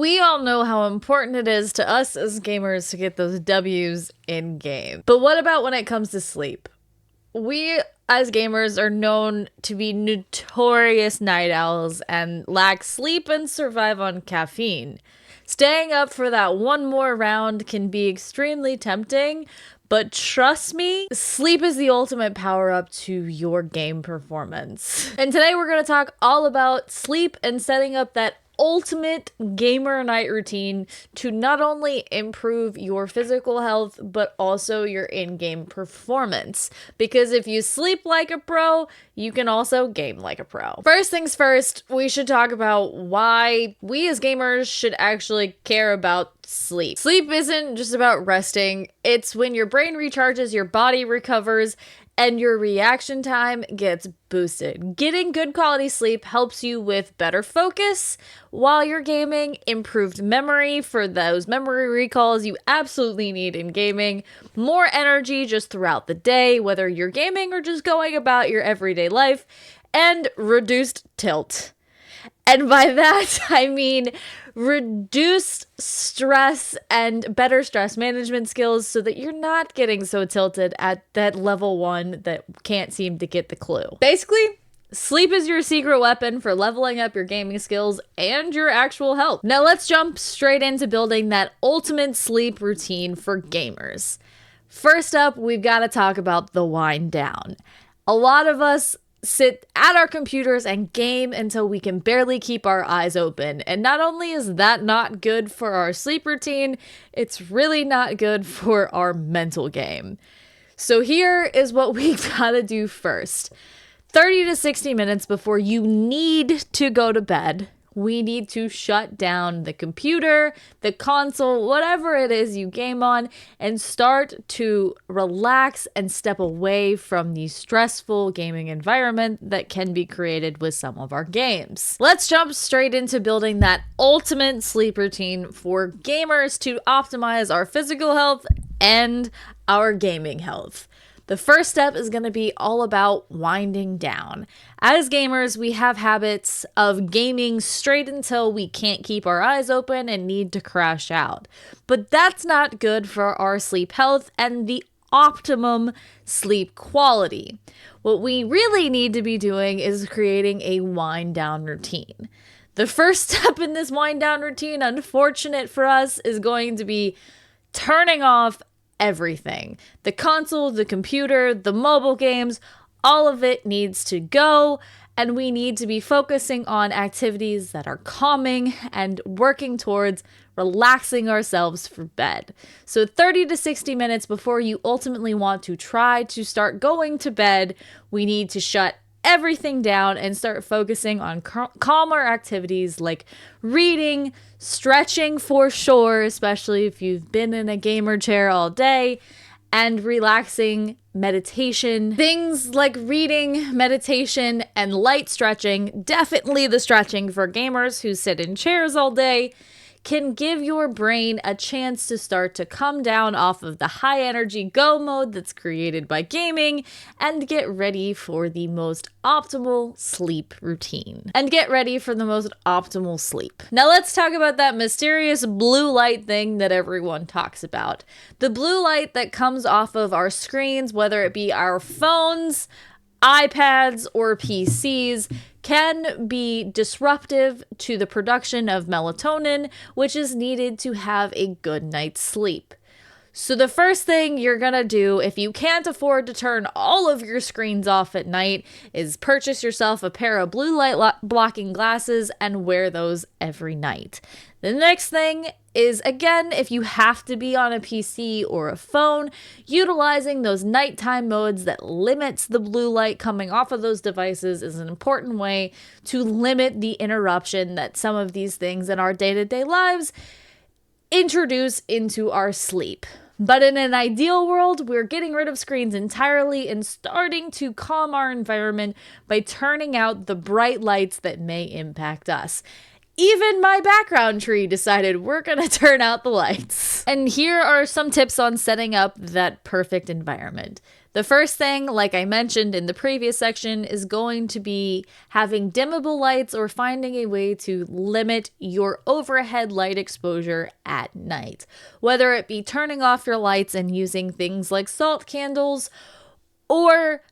We all know how important it is to us as gamers to get those W's in game. But what about when it comes to sleep? We as gamers are known to be notorious night owls and lack sleep and survive on caffeine. Staying up for that one more round can be extremely tempting, but trust me, sleep is the ultimate power up to your game performance. And today we're going to talk all about sleep and setting up that ultimate gamer night routine to not only improve your physical health, but also your in-game performance. Because if you sleep like a pro, you can also game like a pro. First things first, we should talk about why we as gamers should actually care about sleep. Sleep isn't just about resting. It's when your brain recharges, your body recovers, and your reaction time gets boosted. Getting good quality sleep helps you with better focus while you're gaming, improved memory for those memory recalls you absolutely need in gaming, more energy just throughout the day, whether you're gaming or just going about your everyday life, and reduced tilt. And by that, I mean reduced stress and better stress management skills so that you're not getting so tilted at that level 1 that can't seem to get the clue. Basically, sleep is your secret weapon for leveling up your gaming skills and your actual health. Now let's jump straight into building that ultimate sleep routine for gamers. First up, we've got to talk about the wind down. A lot of us sit at our computers and game until we can barely keep our eyes open. And not only is that not good for our sleep routine, it's really not good for our mental game. So here is what we gotta do first. 30 to 60 minutes before you need to go to bed, we need to shut down the computer, the console, whatever it is you game on, and start to relax and step away from the stressful gaming environment that can be created with some of our games. Let's jump straight into building that ultimate sleep routine for gamers to optimize our physical health and our gaming health. The first step is going to be all about winding down. As gamers, we have habits of gaming straight until we can't keep our eyes open and need to crash out. But that's not good for our sleep health and the optimum sleep quality. What we really need to be doing is creating a wind down routine. The first step in this wind down routine, unfortunate for us, is going to be turning off everything. The console, the computer, the mobile games, all of it needs to go, and we need to be focusing on activities that are calming and working towards relaxing ourselves for bed. So 30 to 60 minutes before you ultimately want to try to start going to bed, we need to shut everything down and start focusing on calmer activities like reading, stretching for sure, especially if you've been in a gamer chair all day, and relaxing meditation. Things like reading, meditation, and light stretching, definitely the stretching for gamers who sit in chairs all day, can give your brain a chance to start to come down off of the high energy go mode that's created by gaming and get ready for the most optimal sleep routine. And get ready for the most optimal sleep. Now let's talk about that mysterious blue light thing that everyone talks about. The blue light that comes off of our screens, whether it be our phones, iPads, or PCs, can be disruptive to the production of melatonin, which is needed to have a good night's sleep. So the first thing you're gonna do, if you can't afford to turn all of your screens off at night, is purchase yourself a pair of blue light blocking glasses and wear those every night. The next thing is, again, if you have to be on a PC or a phone, utilizing those nighttime modes that limits the blue light coming off of those devices is an important way to limit the interruption that some of these things in our day-to-day lives introduce into our sleep. But in an ideal world, we're getting rid of screens entirely and starting to calm our environment by turning out the bright lights that may impact us. Even my background tree decided we're gonna turn out the lights. And here are some tips on setting up that perfect environment. The first thing, like I mentioned in the previous section, is going to be having dimmable lights or finding a way to limit your overhead light exposure at night. Whether it be turning off your lights and using things like salt candles, or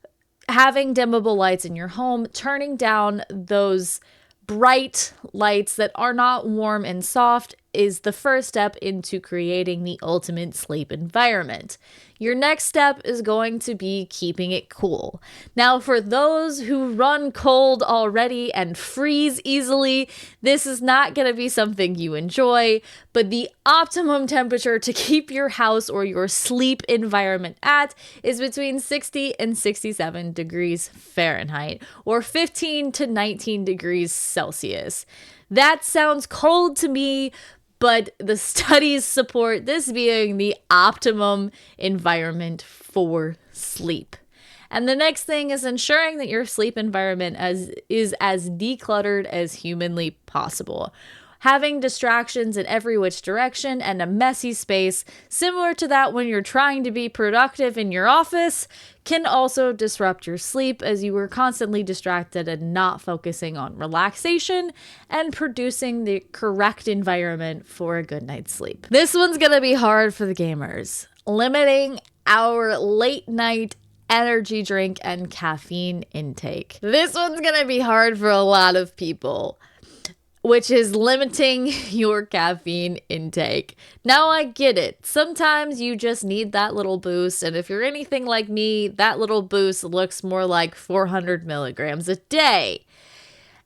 having dimmable lights in your home, turning down those bright lights that are not warm and soft is the first step into creating the ultimate sleep environment. Your next step is going to be keeping it cool. Now, for those who run cold already and freeze easily, this is not going to be something you enjoy, but the optimum temperature to keep your house or your sleep environment at is between 60 and 67 degrees Fahrenheit, or 15 to 19 degrees Celsius. That sounds cold to me, but the studies support this being the optimum environment for sleep. And the next thing is ensuring that your sleep environment is as decluttered as humanly possible. Having distractions in every which direction and a messy space, similar to that when you're trying to be productive in your office, can also disrupt your sleep as you are constantly distracted and not focusing on relaxation and producing the correct environment for a good night's sleep. This one's gonna be hard for the gamers. Limiting our late night energy drink and caffeine intake. This one's gonna be hard for a lot of people, which is limiting your caffeine intake. Now, I get it. Sometimes you just need that little boost, and if you're anything like me, that little boost looks more like 400 milligrams a day,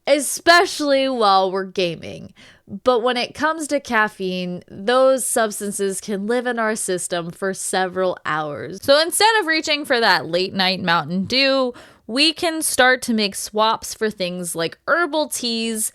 especially while we're gaming. But when it comes to caffeine, those substances can live in our system for several hours. So instead of reaching for that late night Mountain Dew, we can start to make swaps for things like herbal teas,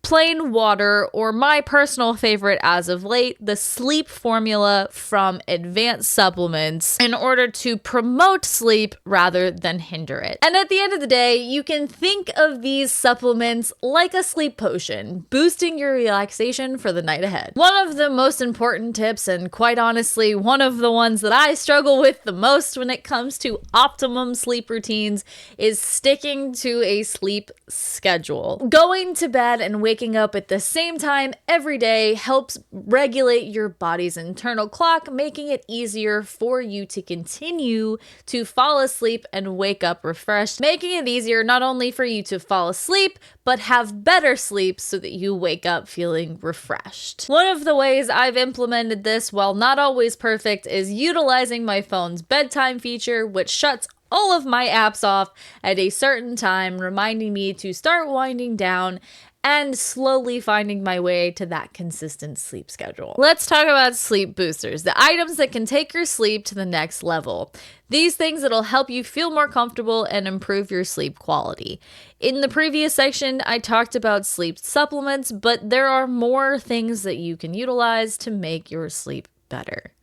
plain water, or my personal favorite as of late, the sleep formula from Advanced Supplements, in order to promote sleep rather than hinder it. And at the end of the day, you can think of these supplements like a sleep potion, boosting your relaxation for the night ahead. One of the most important tips, and quite honestly, one of the ones that I struggle with the most when it comes to optimum sleep routines, is sticking to a sleep schedule. Going to bed and waking up at the same time every day helps regulate your body's internal clock, making it easier for you to continue to fall asleep and wake up refreshed, making it easier not only for you to fall asleep, but have better sleep so that you wake up feeling refreshed. One of the ways I've implemented this, while not always perfect, is utilizing my phone's bedtime feature, which shuts all of my apps off at a certain time, reminding me to start winding down and slowly finding my way to that consistent sleep schedule. Let's talk about sleep boosters, the items that can take your sleep to the next level. These things that'll help you feel more comfortable and improve your sleep quality. In the previous section, I talked about sleep supplements, but there are more things that you can utilize to make your sleep better.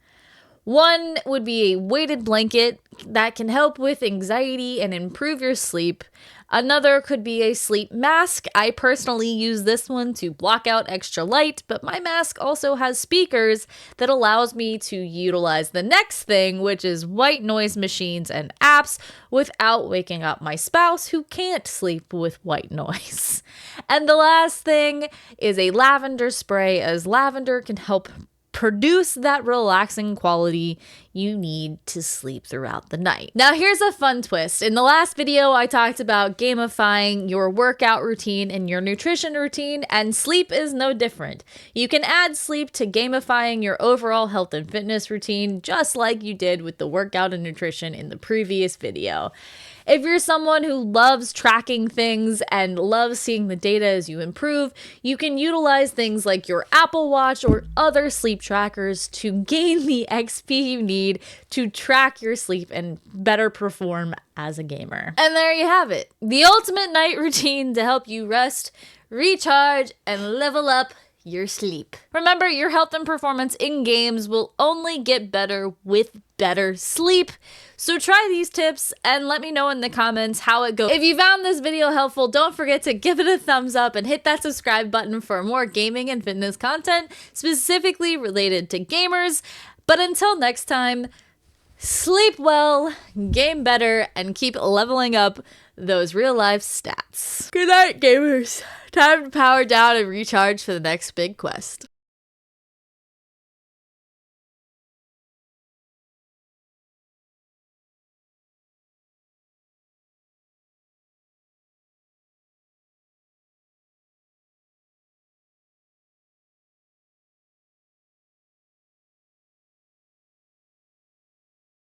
One would be a weighted blanket that can help with anxiety and improve your sleep. Another could be a sleep mask. I personally use this one to block out extra light, but my mask also has speakers that allows me to utilize the next thing, which is white noise machines and apps, without waking up my spouse who can't sleep with white noise. And the last thing is a lavender spray, as lavender can help produce that relaxing quality you need to sleep throughout the night. Now, here's a fun twist. In the last video, I talked about gamifying your workout routine and your nutrition routine, and sleep is no different. You can add sleep to gamifying your overall health and fitness routine, just like you did with the workout and nutrition in the previous video. If you're someone who loves tracking things and loves seeing the data as you improve, you can utilize things like your Apple Watch or other sleep trackers to gain the XP you need to track your sleep and better perform as a gamer. And there you have it, the ultimate night routine to help you rest, recharge, and level up your sleep. Remember, your health and performance in games will only get better with better sleep. So try these tips and let me know in the comments how it goes. If you found this video helpful, don't forget to give it a thumbs up and hit that subscribe button for more gaming and fitness content specifically related to gamers. But until next time, Sleep well, game better, and keep leveling up those real life stats. Good night, gamers. Time to power down and recharge for the next big quest.